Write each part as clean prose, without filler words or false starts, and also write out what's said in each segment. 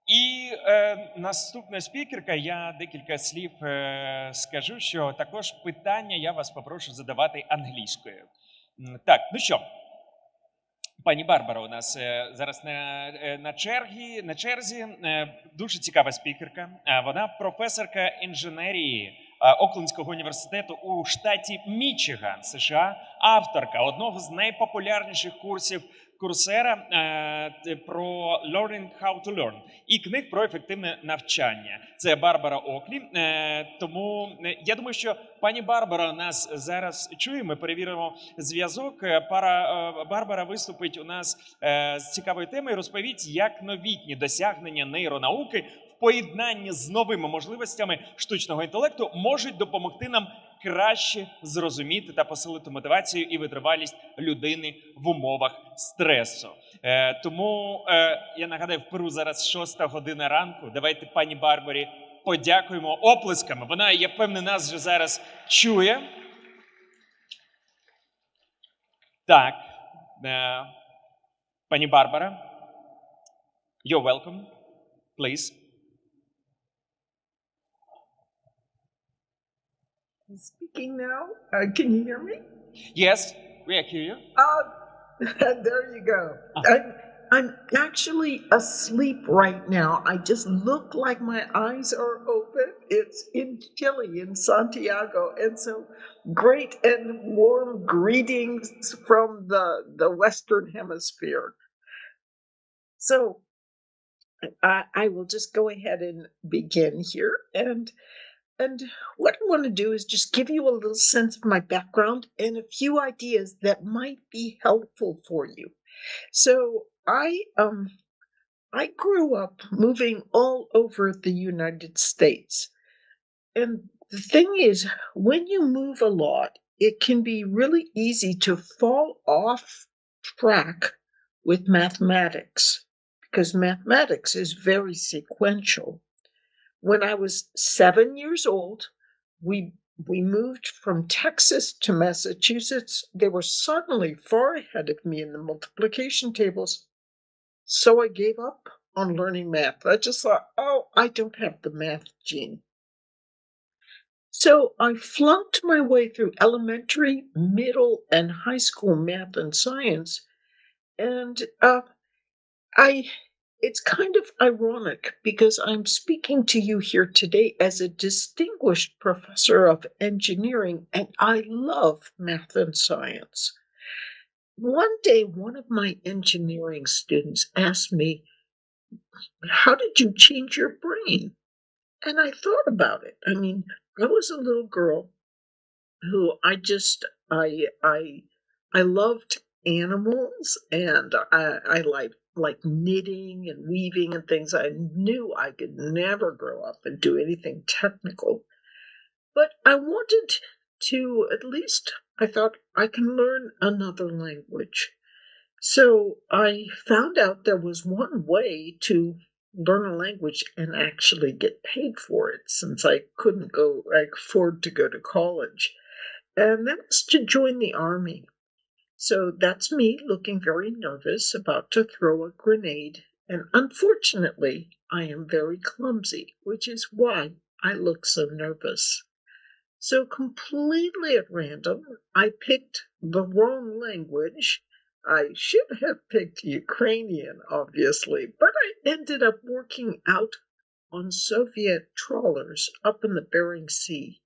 І наступна спікерка, я декілька слів скажу, що також питання я вас попрошу задавати англійською. Так, ну що, пані Барбара у нас зараз на черзі. Дуже цікава спікерка. Вона професорка інженерії Оклендського університету у штаті Мічиган, США, авторка одного з найпопулярніших курсів Курсера про learning how to learn і книг про ефективне навчання. Це Барбара Оклі. Тому я думаю, що пані Барбара нас зараз чує. Ми перевіримо зв'язок. Барбара виступить у нас з цікавою темою. Розповідь, як новітні досягнення нейронауки в поєднанні з новими можливостями штучного інтелекту можуть допомогти нам краще зрозуміти та посилити мотивацію і витривалість людини в умовах стресу. Тому, я нагадаю, в Перу зараз 6 година ранку. Давайте пані Барбарі подякуємо оплесками. Вона, я впевнений, нас вже зараз чує. Так, пані Барбара, you're welcome, please. Speaking now. Can you hear me? Yes, we hear you. There you go. I'm actually asleep right now. I just look like my eyes are open. It's in Chile, in Santiago. And so great and warm greetings from the Western Hemisphere. So I will just go ahead and begin here. And what I want to do is just give you a little sense of my background and a few ideas that might be helpful for you. So I grew up moving all over the United States. And the thing is, when you move a lot, it can be really easy to fall off track with mathematics, because mathematics is very sequential. When I was 7 years old, we moved from Texas to Massachusetts. They were suddenly far ahead of me in the multiplication tables. So I gave up on learning math. I just thought, oh, I don't have the math gene. So I flunked my way through elementary, middle, and high school math and science. And it's kind of ironic because I'm speaking to you here today as a distinguished professor of engineering, and I love math and science. One day, one of my engineering students asked me, how did you change your brain? And I thought about it. I mean, I was a little girl who I loved animals, and I like knitting and weaving and things. I knew I could never grow up and do anything technical, but I wanted to, at least I thought, I can learn another language. So I found out there was one way to learn a language and actually get paid for it, since I couldn't afford to go to college, and that was to join the Army. So that's me looking very nervous, about to throw a grenade, and unfortunately, I am very clumsy, which is why I look so nervous. So completely at random, I picked the wrong language. I should have picked Ukrainian, obviously, but I ended up working out on Soviet trawlers up in the Bering Sea,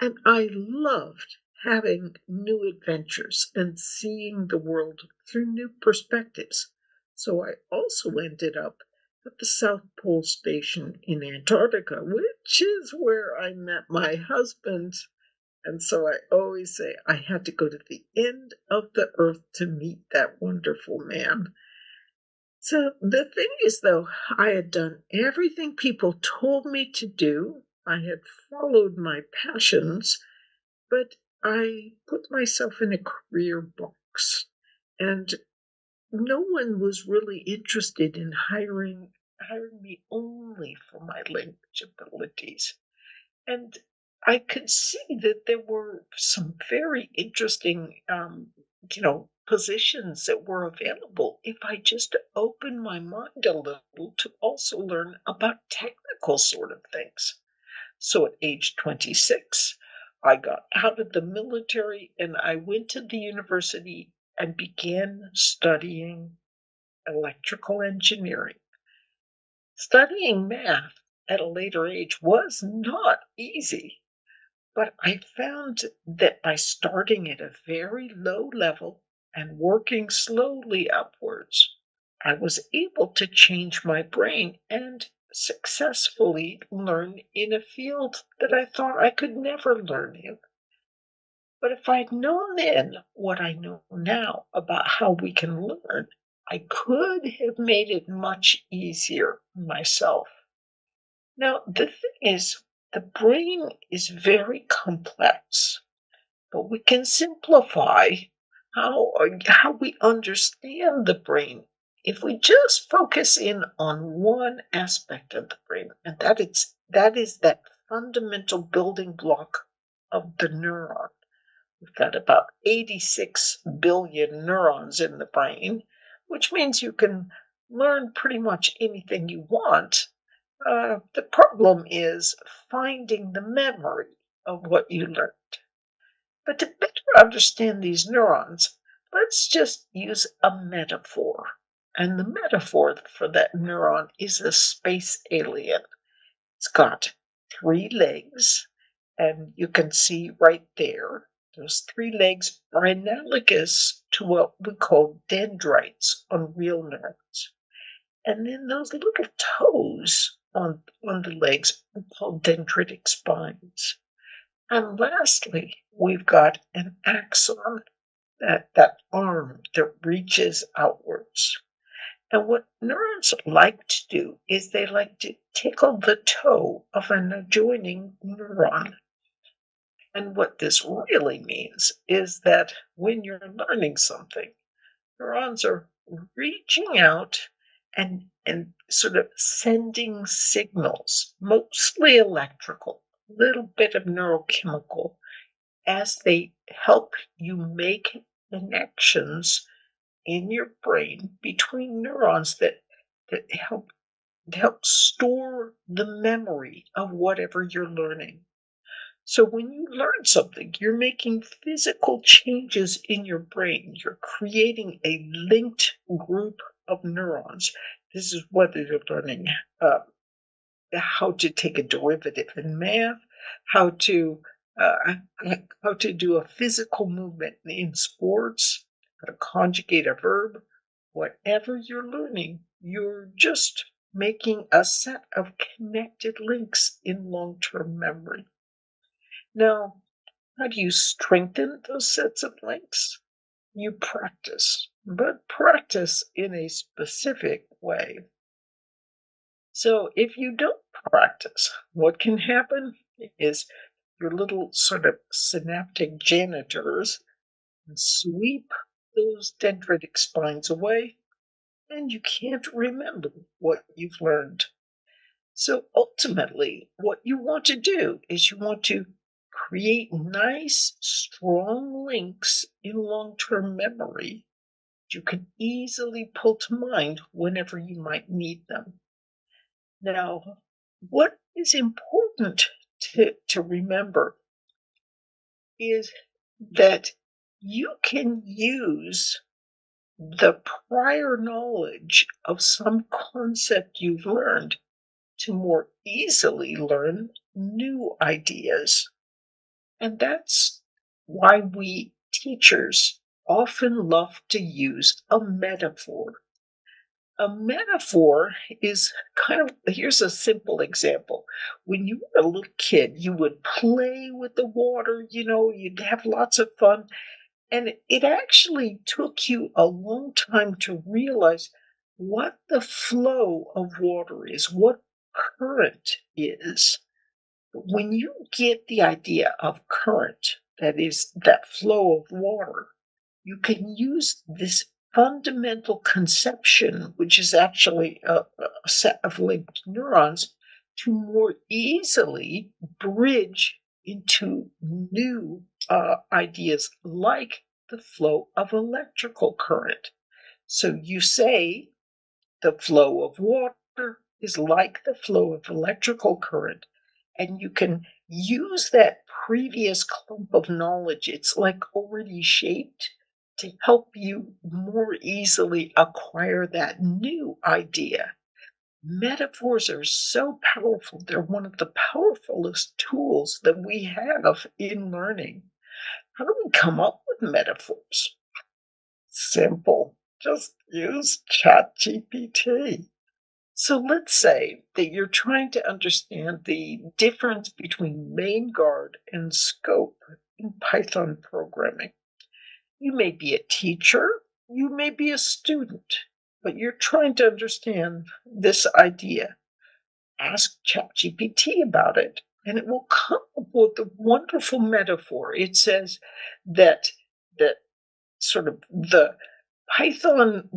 and I loved having new adventures and seeing the world through new perspectives. So I also ended up at the South Pole Station in Antarctica, which is where I met my husband. And so I always say I had to go to the end of the earth to meet that wonderful man. So the thing is, though, I had done everything people told me to do. I had followed my passions, but I put myself in a career box, and no one was really interested in hiring me only for my language abilities. And I could see that there were some very interesting positions that were available if I just opened my mind a little to also learn about technical sort of things. So at age 26, I got out of the military and I went to the university and began studying electrical engineering. Studying math at a later age was not easy, but I found that by starting at a very low level and working slowly upwards, I was able to change my brain and successfully learn in a field that I thought I could never learn in. But if I'd known then what I know now about how we can learn, I could have made it much easier myself. Now, the thing is, the brain is very complex, but we can simplify how we understand the brain if we just focus in on one aspect of the brain, and that is that fundamental building block of the neuron. We've got about 86 billion neurons in the brain, which means you can learn pretty much anything you want. The problem is finding the memory of what you learned. But to better understand these neurons, let's just use a metaphor. And the metaphor for that neuron is a space alien. It's got 3 legs, and you can see right there, those 3 legs are analogous to what we call dendrites on real neurons. And then those little toes on the legs are called dendritic spines. And lastly, we've got an axon, that arm that reaches outwards. And what neurons like to do is they like to tickle the toe of an adjoining neuron. And what this really means is that when you're learning something, neurons are reaching out and sort of sending signals, mostly electrical, a little bit of neurochemical, as they help you make connections in your brain between neurons that help store the memory of whatever you're learning. So when you learn something, you're making physical changes in your brain. You're creating a linked group of neurons. This is whether you're learning how to take a derivative in math, how to do a physical movement in sports, how to conjugate a verb. Whatever you're learning, you're just making a set of connected links in long-term memory. Now, how do you strengthen those sets of links? You practice, but practice in a specific way. So if you don't practice, what can happen is your little sort of synaptic janitors sweep those dendritic spines away, and you can't remember what you've learned. So ultimately, what you want to do is you want to create nice, strong links in long-term memory that you can easily pull to mind whenever you might need them. Now, what is important to remember is that you can use the prior knowledge of some concept you've learned to more easily learn new ideas. And that's why we teachers often love to use a metaphor. A metaphor is here's a simple example. When you were a little kid, you would play with the water, you'd have lots of fun. And it actually took you a long time to realize what the flow of water is, what current is. When you get the idea of current, that is, that flow of water, you can use this fundamental conception, which is actually a set of linked neurons, to more easily bridge into new ideas like the flow of electrical current. So you say the flow of water is like the flow of electrical current, and you can use that previous clump of knowledge, it's like already shaped, to help you more easily acquire that new idea. Metaphors are so powerful. They're one of the powerfulest tools that we have in learning. How do we come up with metaphors? Simple. Just use ChatGPT. So let's say that you're trying to understand the difference between main guard and scope in Python programming. You may be a teacher, you may be a student, but you're trying to understand this idea. Ask ChatGPT about it, and it will come up with a wonderful metaphor. It says that sort of the Python,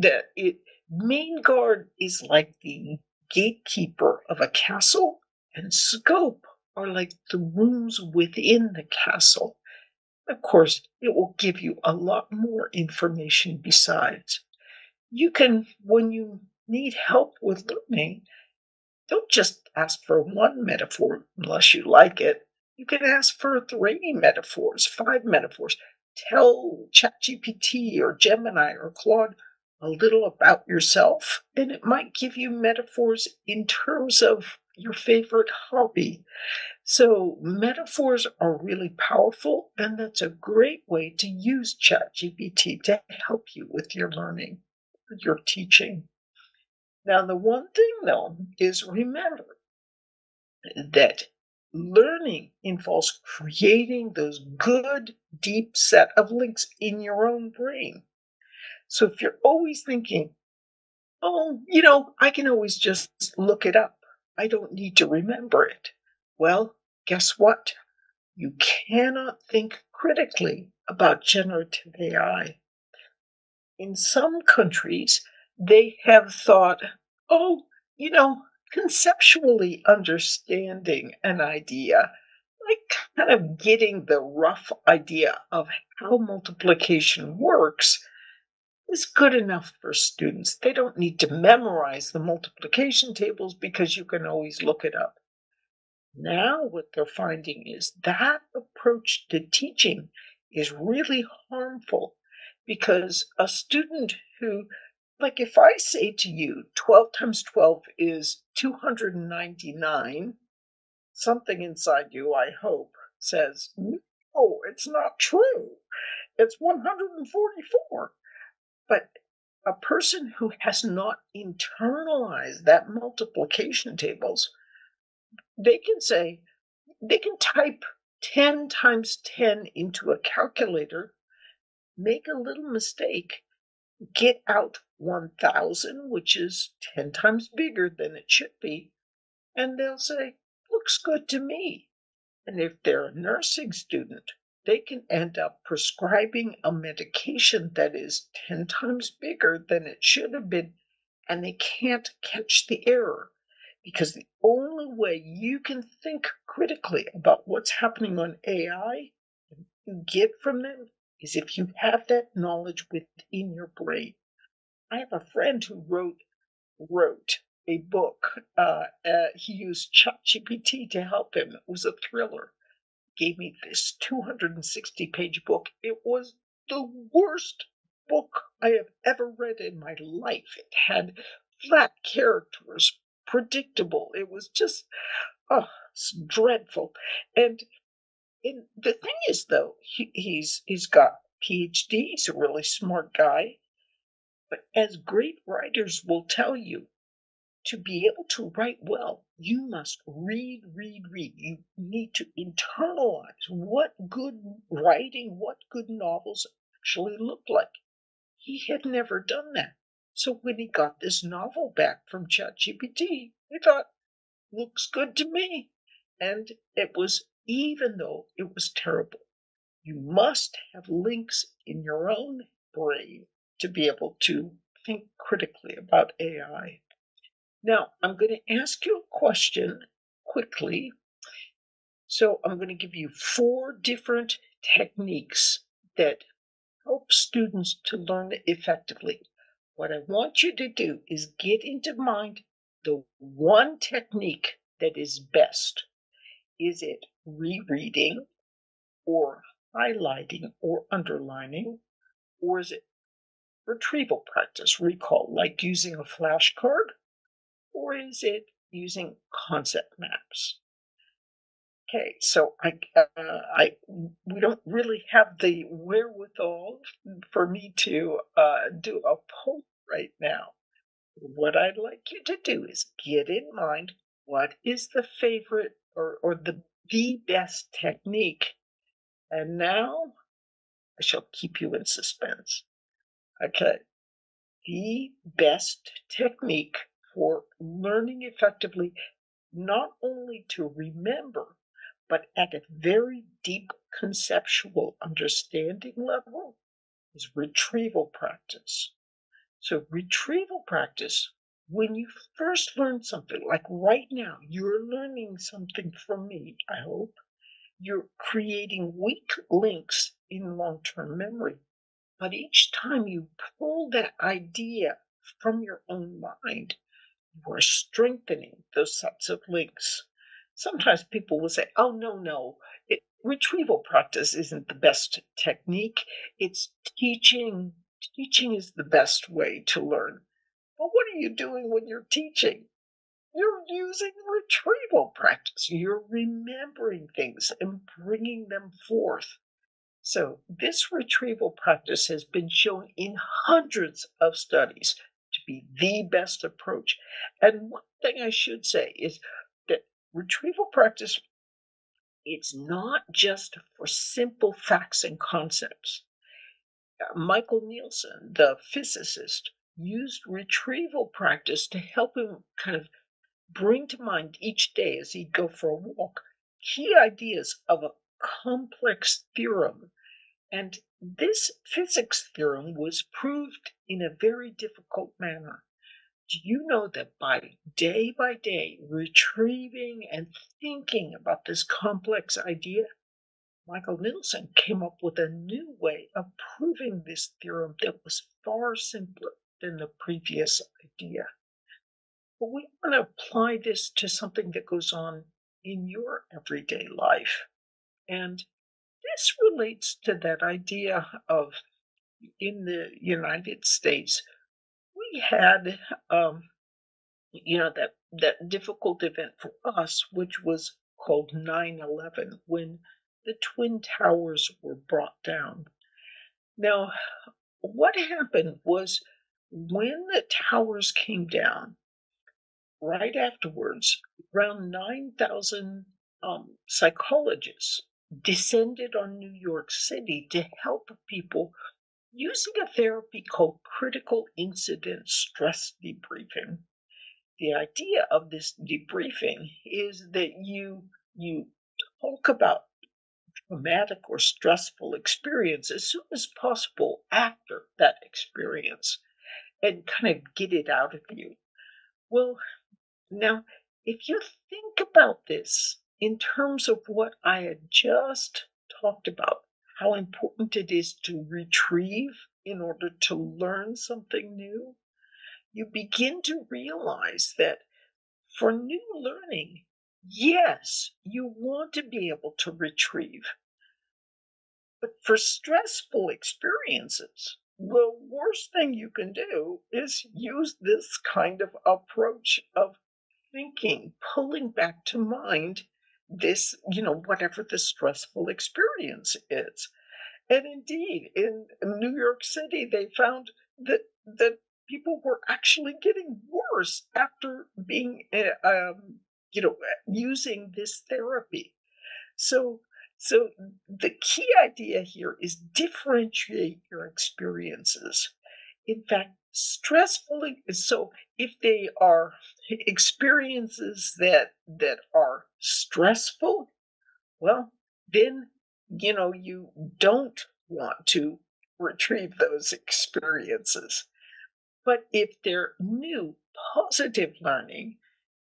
main guard is like the gatekeeper of a castle, and scope are like the rooms within the castle. Of course, it will give you a lot more information besides. You can, when you need help with learning, don't just ask for one metaphor unless you like it. You can ask for 3 metaphors, 5 metaphors. Tell ChatGPT or Gemini or Claude a little about yourself, and it might give you metaphors in terms of your favorite hobby. So metaphors are really powerful, and that's a great way to use ChatGPT to help you with your learning, your teaching. Now, the one thing, though, is remember that learning involves creating those good, deep set of links in your own brain. So if you're always thinking, oh, I can always just look it up, I don't need to remember it. Well, guess what? You cannot think critically about generative AI. In some countries, they have thought, oh, conceptually understanding an idea, like kind of getting the rough idea of how multiplication works, is good enough for students. They don't need to memorize the multiplication tables because you can always look it up. Now what they're finding is that approach to teaching is really harmful, because a student who, like if I say to you 12 times 12 is 299, something inside you, I hope, says, no, it's not true. It's 144. But a person who has not internalized that multiplication tables, they can type 10 times 10 into a calculator, make a little mistake, get out 1,000, which is 10 times bigger than it should be, and they'll say, looks good to me. And if they're a nursing student, they can end up prescribing a medication that is 10 times bigger than it should have been, and they can't catch the error. Because the only way you can think critically about what's happening on AI and you get from them is if you have that knowledge within your brain. I have a friend who wrote a book. He used ChatGPT to help him. It was a thriller. Gave me this 260-page book. It was the worst book I have ever read in my life. It had flat characters, predictable. It was just, it's dreadful. And the thing is, though, he's got PhD. He's a really smart guy. But as great writers will tell you, to be able to write well, you must read. You need to internalize what good writing, what good novels actually look like. He had never done that. So when he got this novel back from ChatGPT, he thought, looks good to me. And it was, even though it was terrible, you must have links in your own brain to be able to think critically about AI. Now, I'm going to ask you a question quickly. So I'm going to give you 4 different techniques that help students to learn effectively. What I want you to do is get into mind the one technique that is best. Is it rereading or highlighting or underlining? Or is it retrieval practice, recall, like using a flashcard? Or is it using concept maps? Okay, so we don't really have the wherewithal for me to do a poll right now. What I'd like you to do is get in mind what is the favorite or the best technique. And now I shall keep you in suspense. Okay, the best technique for learning effectively, not only to remember, but at a very deep conceptual understanding level, is retrieval practice. So retrieval practice, when you first learn something, like right now, you're learning something from me, I hope. You're creating weak links in long-term memory. But each time you pull that idea from your own mind, you are strengthening those sets of links. Sometimes people will say, oh, no, retrieval practice isn't the best technique. It's teaching. Teaching is the best way to learn. But what are you doing when you're teaching? You're using retrieval practice. You're remembering things and bringing them forth. So this retrieval practice has been shown in hundreds of studies to be the best approach. And one thing I should say is that retrieval practice, it's not just for simple facts and concepts. Michael Nielsen, the physicist, used retrieval practice to help him kind of bring to mind each day as he'd go for a walk key ideas of a complex theorem. And this physics theorem was proved in a very difficult manner. Do you know that by day, retrieving and thinking about this complex idea, Michael Nielsen came up with a new way of proving this theorem that was far simpler than the previous idea. But we want to apply this to something that goes on in your everyday life. And this relates to that idea of, in the United States, we had, that difficult event for us, which was called 9/11, when the Twin Towers were brought down. Now, what happened was when the towers came down, right afterwards, around 9,000 psychologists descended on New York City to help people using a therapy called critical incident stress debriefing. The idea of this debriefing is that you talk about traumatic or stressful experience as soon as possible after that experience and kind of get it out of you. Well, now, if you think about this in terms of what I had just talked about, how important it is to retrieve in order to learn something new, you begin to realize that for new learning, yes, you want to be able to retrieve. But for stressful experiences, the worst thing you can do is use this kind of approach of thinking, pulling back to mind this, whatever the stressful experience is. And indeed, in New York City, they found that people were actually getting worse after being, using this therapy. So the key idea here is differentiate your experiences. In fact, so if they are experiences that are stressful, well, then, you don't want to retrieve those experiences. But if they're new, positive learning,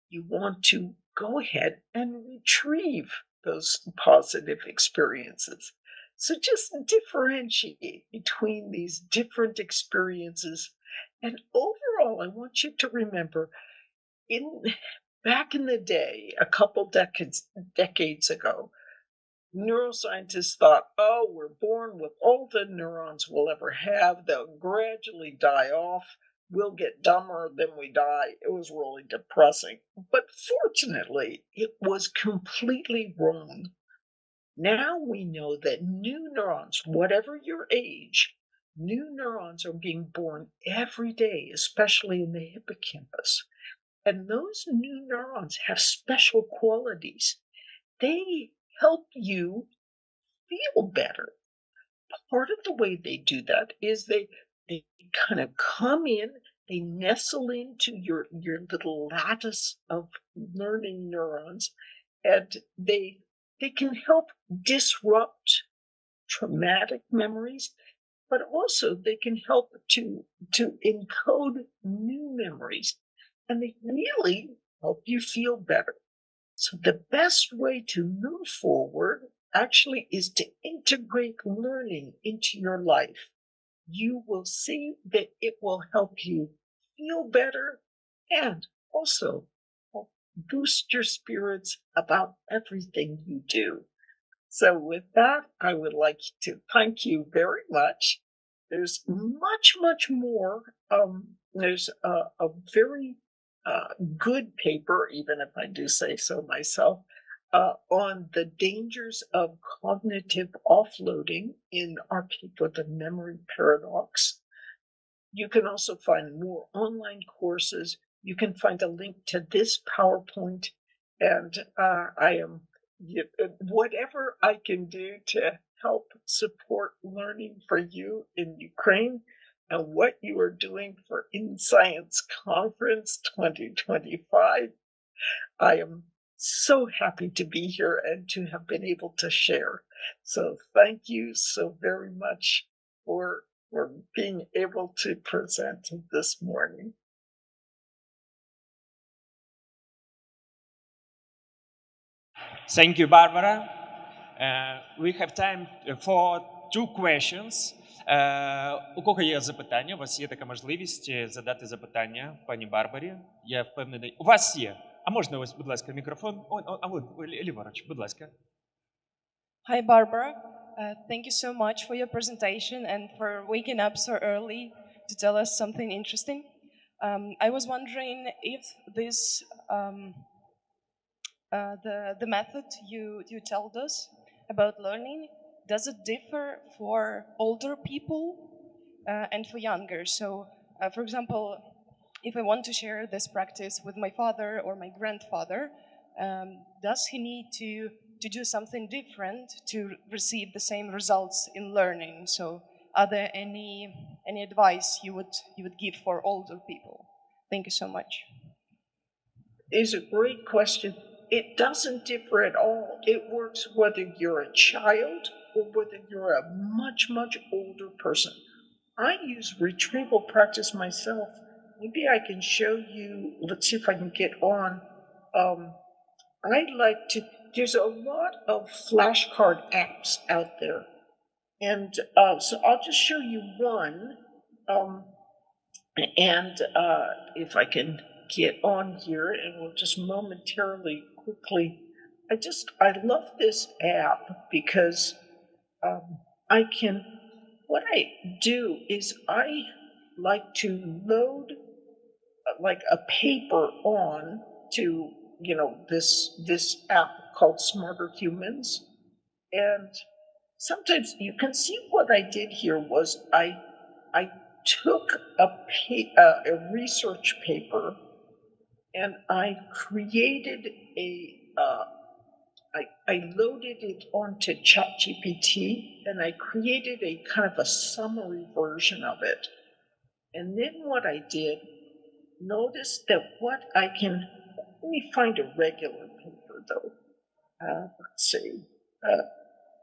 you want to go ahead and retrieve those positive experiences. So just differentiate between these different experiences. And overall, I want you to remember back in the day, a couple decades ago, neuroscientists thought, oh, we're born with all the neurons we'll ever have. They'll gradually die off. We'll get dumber than we die. It was really depressing. But fortunately, it was completely wrong. Now we know that new neurons, whatever your age, new neurons are being born every day, especially in the hippocampus. And those new neurons have special qualities. They help you feel better. Part of the way they do that is they kind of come in, they nestle into your little lattice of learning neurons, and they can help disrupt traumatic memories, but also they can help to encode new memories, and they really help you feel better. So the best way to move forward actually is to integrate learning into your life. You will see that it will help you feel better and also boost your spirits about everything you do. So with that, I would like to thank you very much. There's much, much more. There's a very good paper, even if I do say so myself, on the dangers of cognitive offloading in our paper, The Memory Paradox. You can also find more online courses. You can find a link to this PowerPoint, and I am, whatever I can do to help support learning for you in Ukraine, and what you are doing for In Science Conference 2025. I am so happy to be here and to have been able to share. So thank you so very much for being able to present this morning. Thank you, Barbara. We have time for 2 questions. У кого є запитання? У вас є така можливість задати запитання пані Барбарі. Я впевнений. У вас є. А можна ось, будь ласка, мікрофон? А от ліворуч, будь ласка. Hi, Barbara. Thank you so much for your presentation and for waking up so early to tell us something interesting. I was wondering if this the method you told us about learning, does it differ for older people and for younger? So, for example, if I want to share this practice with my father or my grandfather, does he need to do something different to receive the same results in learning? So, are there any advice you would give for older people? Thank you so much. It's a great question. It doesn't differ at all. It works whether you're a child or whether you're a much, much older person. I use retrieval practice myself. Maybe I can show you. Let's see if I can get on. I like to, there's a lot of flashcard apps out there. And so I'll just show you one. And if I can get on here, and we'll just momentarily, quickly. I love this app because what I do is I like to load like a paper on to, this app called Smarter Humans. And sometimes you can see what I did here was I took a research paper and I created I loaded it onto ChatGPT and I created a kind of a summary version of it. And then what I did, notice that let me find a regular paper though. Let's see.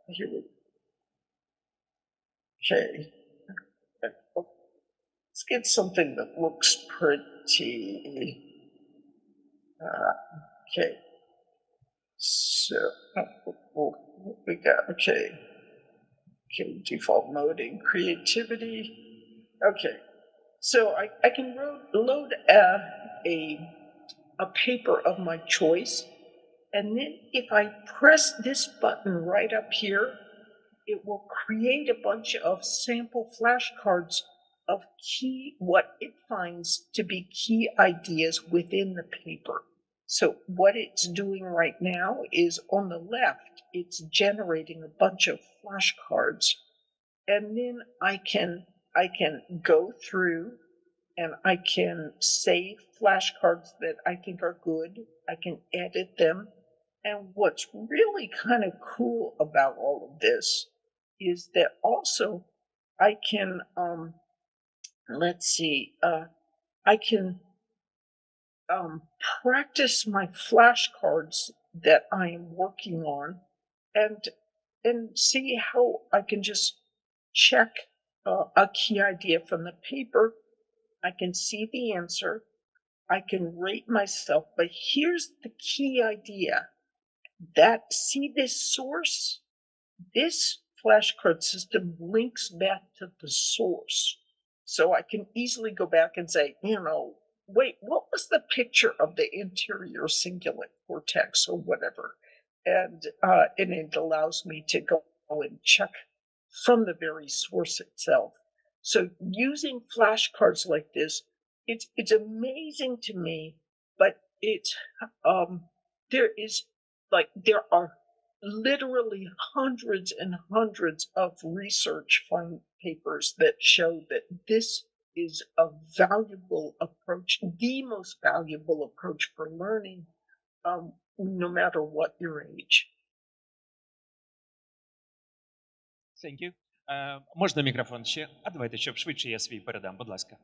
Here we go. Okay. Let's get something that looks pretty. Okay. So, what we got? Okay. Okay, default mode in creativity. Okay, so I can load a paper of my choice, and then if I press this button right up here, it will create a bunch of sample flashcards of what it finds to be key ideas within the paper. So what it's doing right now is on the left, it's generating a bunch of flashcards, and then I can go through and I can save flashcards that I think are good. I can edit them. And what's really kind of cool about all of this is that also I can, I can practice my flashcards that I am working on, and see how I can just check a key idea from the paper. I can see the answer. I can rate myself, but here's the key idea. See this source? This flashcard system links back to the source. So I can easily go back and say, wait, what was the picture of the interior cingulate cortex or whatever? And it allows me to go and check from the very source itself. So using flashcards like this, it's amazing to me, but there are literally hundreds and hundreds of research papers that show that this is a valuable approach, the most valuable approach for learning, no matter what your age. Thank you. Можна мікрофон ще? А давайте, щоб швидше я свій передам, будь ласка.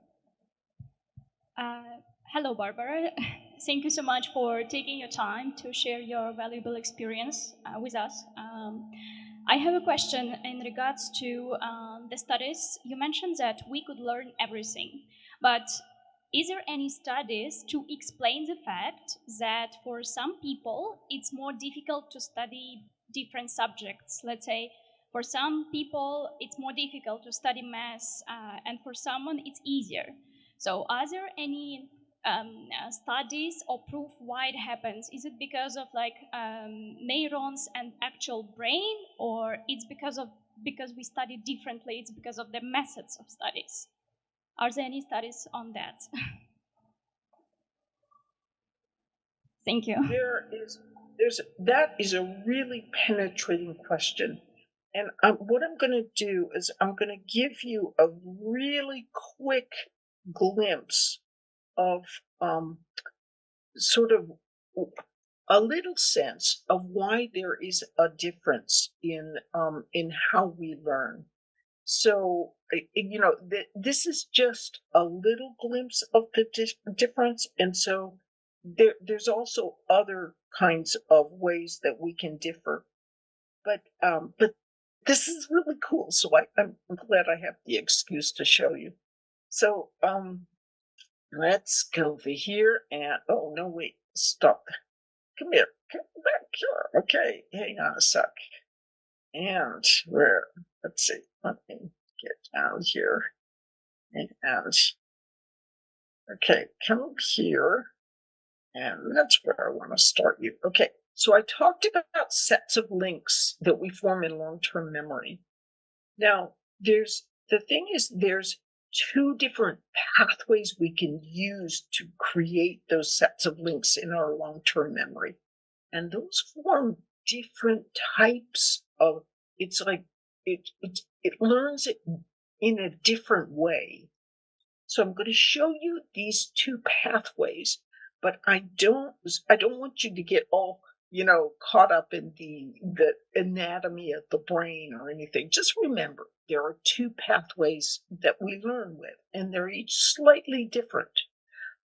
Hello, Barbara. Thank you so much for taking your time to share your valuable experience with us. I have a question in regards to the studies. You mentioned that we could learn everything, but is there any studies to explain the fact that for some people it's more difficult to study different subjects? Let's say for some people it's more difficult to study math, and for someone it's easier. So are there any studies or proof why it happens? Is it because of neurons and actual brain, or it's because we study differently, it's because of the methods of studies? Are there any studies on that? Thank you. That is a really penetrating question. And what I'm going to do is I'm going to give you a really quick glimpse of sort of a little sense of why there is a difference in how we learn. So, this is just a little glimpse of the difference, and so there's also other kinds of ways that we can differ. But this is really cool, so I'm glad I have the excuse to show you. So, let's go over here and, oh, no, wait, stop. Come here, come back here. Okay, hang on a sec. And let's see, let me get down here. And, okay, come here. And that's where I want to start you. Okay, so I talked about sets of links that we form in long-term memory. Now, there's two different pathways we can use to create those sets of links in our long-term memory. And those form different types of, it's like, it learns it in a different way. So I'm going to show you these two pathways, but I don't want you to get all, caught up in the anatomy of the brain or anything. Just remember, there are two pathways that we learn with, and they're each slightly different.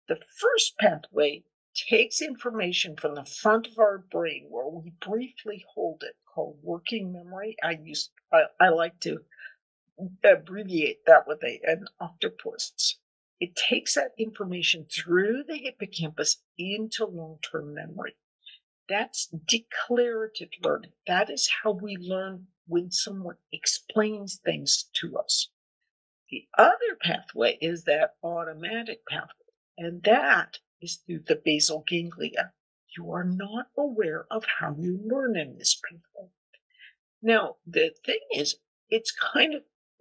The first pathway takes information from the front of our brain where we briefly hold it, called working memory. I like to abbreviate that with an octopus. It takes that information through the hippocampus into long-term memory. That's declarative learning. That is how we learn when someone explains things to us. The other pathway is that automatic pathway, and that is through the basal ganglia. You are not aware of how you learn in this pathway. Now, the thing is,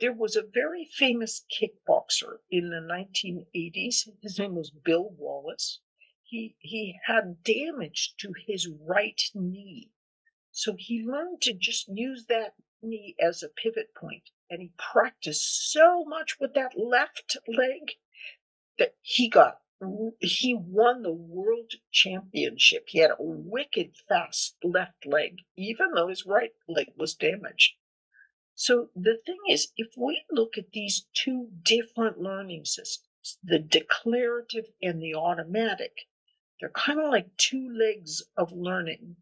there was a very famous kickboxer in the 1980s. His name was Bill Wallace. He had damage to his right knee. So he learned to just use that knee as a pivot point. And he practiced so much with that left leg that he won the world championship. He had a wicked fast left leg, even though his right leg was damaged. So the thing is, if we look at these two different learning systems, the declarative and the automatic, they're kind of like two legs of learning.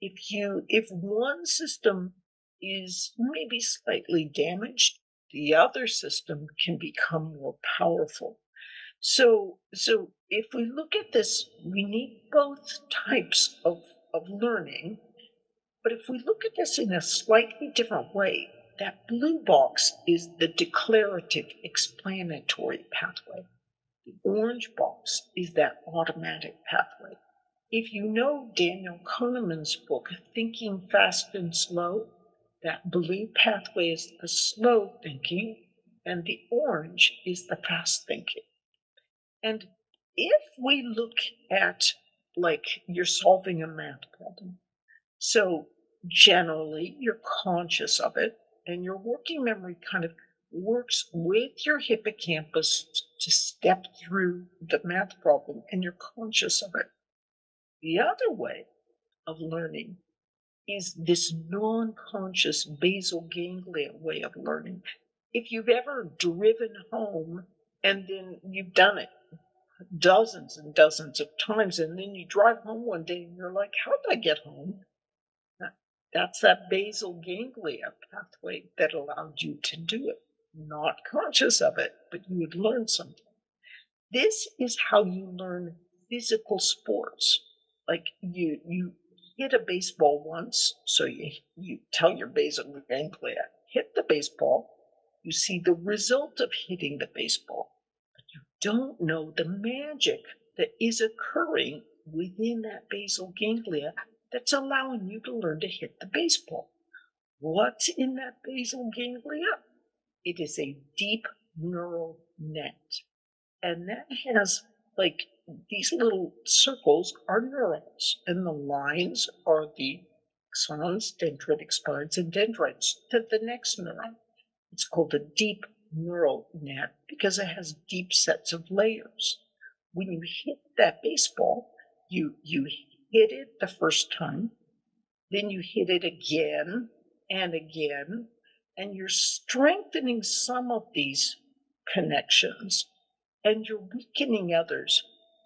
If one system is maybe slightly damaged, the other system can become more powerful. So if we look at this, we need both types of learning. But if we look at this in a slightly different way, that blue box is the declarative explanatory pathway. The orange box is that automatic pathway. If you know Daniel Kahneman's book, Thinking Fast and Slow, that blue pathway is the slow thinking, and the orange is the fast thinking. And if we look at, like, you're solving a math problem, so generally you're conscious of it, and your working memory kind of works with your hippocampus to step through the math problem, and you're conscious of it. The other way of learning is this non-conscious basal ganglia way of learning. If you've ever driven home and then you've done it dozens and dozens of times, and then you drive home one day and you're like, how did I get home? That's that basal ganglia pathway that allowed you to do it. Not conscious of it, but you would learn something. This is how you learn physical sports. Like you hit a baseball once, so you tell your basal ganglia, hit the baseball. You see the result of hitting the baseball, but you don't know the magic that is occurring within that basal ganglia that's allowing you to learn to hit the baseball. What's in that basal ganglia? It is a deep neural net. And that has, like, these little circles are neurons, and the lines are the axons, dendritic spines, and dendrites to the next neuron. It's called a deep neural net because it has deep sets of layers. When you hit that baseball, you hit it the first time, then you hit it again and again, and you're strengthening some of these connections and you're weakening others.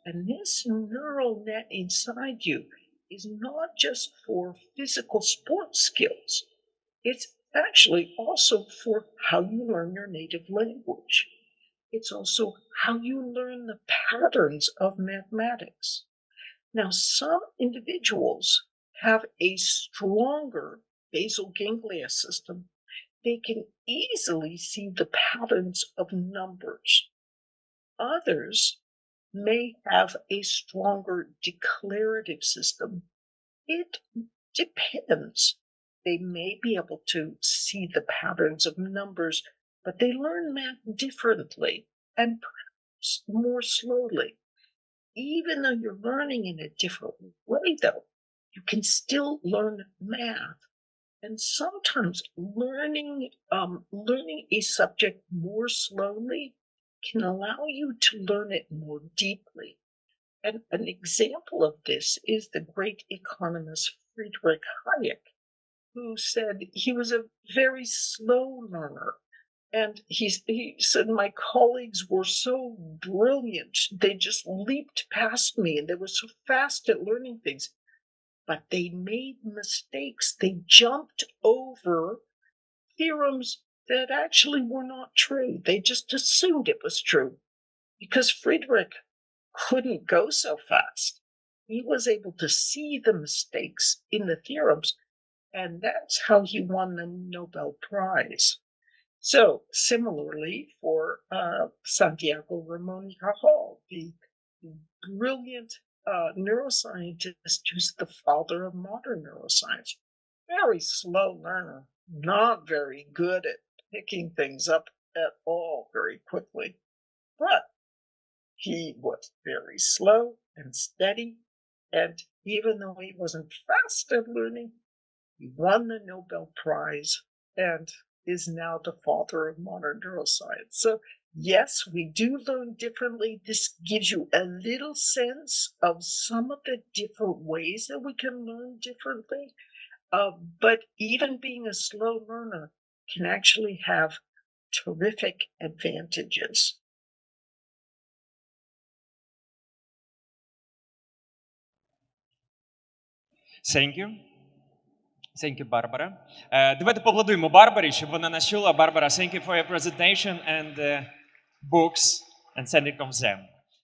And this neural net inside you is not just for physical sports skills. It's actually also for how you learn your native language. It's also how you learn the patterns of mathematics. Now, some individuals have a stronger basal ganglia system. They can easily see the patterns of numbers. Others may have a stronger declarative system. It depends. They may be able to see the patterns of numbers, but they learn math differently and perhaps more slowly. Even though you're learning in a different way, though, you can still learn math. And sometimes learning a subject more slowly can allow you to learn it more deeply. And an example of this is the great economist Friedrich Hayek, who said he was a very slow learner. And he said, my colleagues were so brilliant. They just leaped past me and they were so fast at learning things. But they made mistakes. They jumped over theorems that actually were not true. They just assumed it was true because Friedrich couldn't go so fast. he was able to see the mistakes in the theorems, and that's how he won the Nobel Prize. So, similarly, for Santiago Ramon y Cajal, the brilliant neuroscientist who's the father of modern neuroscience. Very slow learner, not very good at picking things up at all very quickly. But he was very slow and steady, and even though he wasn't fast at learning, he won the Nobel Prize and is now the father of modern neuroscience. So yes, we do learn differently. This gives you a little sense of some of the different ways that we can learn differently. But even being a slow learner can actually have terrific advantages. Thank you. Thank you, Barbara. Давайте поаплодуємо Барбарі, щоб вона нас чула. Barbara, thank you for your presentation and books and sending of them.